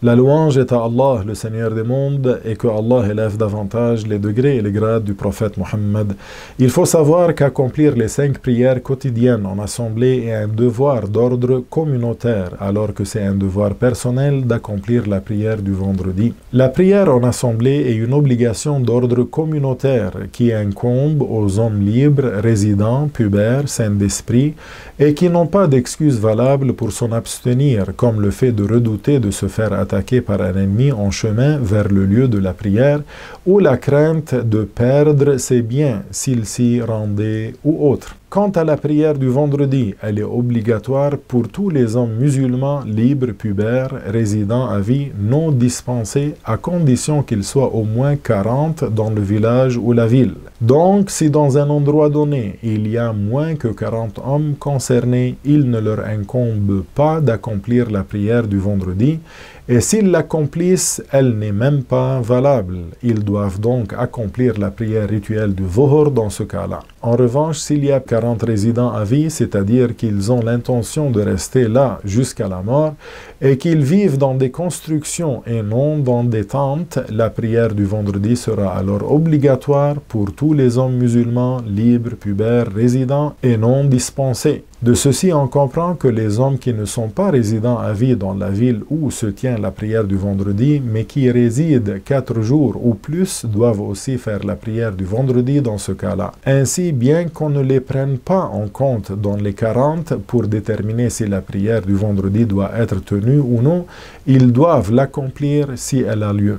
La louange est à Allah, le Seigneur des mondes, et que Allah élève davantage les degrés et les grades du prophète Mohammed. Il faut savoir qu'accomplir les 5 prières quotidiennes en assemblée est un devoir d'ordre communautaire, alors que c'est un devoir personnel d'accomplir la prière du vendredi. La prière en assemblée est une obligation d'ordre communautaire qui incombe aux hommes libres, résidents, pubères, saints d'esprit, et qui n'ont pas d'excuses valables pour s'en abstenir, comme le fait de redouter de se faire attaquer par un ennemi en chemin vers le lieu de la prière, ou la crainte de perdre ses biens s'il s'y rendait ou autre. Quant à la prière du vendredi, elle est obligatoire pour tous les hommes musulmans libres, pubères, résidant à vie, non dispensés, à condition qu'ils soient au moins 40 dans le village ou la ville. Donc, si dans un endroit donné, il y a moins que 40 hommes concernés, il ne leur incombe pas d'accomplir la prière du vendredi, et s'ils l'accomplissent, elle n'est même pas valable. Ils doivent donc accomplir la prière rituelle du Dhuhr dans ce cas-là. En revanche, s'il y a 40 résidents à vie, c'est-à-dire qu'ils ont l'intention de rester là jusqu'à la mort, et qu'ils vivent dans des constructions et non dans des tentes, la prière du vendredi sera alors obligatoire pour tous les hommes musulmans, libres, pubères, résidents et non dispensés. De ceci, on comprend que les hommes qui ne sont pas résidents à vie dans la ville où se tient la prière du vendredi, mais qui résident 4 jours ou plus, doivent aussi faire la prière du vendredi dans ce cas-là. Ainsi, bien qu'on ne les prenne pas en compte dans les 40 pour déterminer si la prière du vendredi doit être tenue ou non, ils doivent l'accomplir si elle a lieu.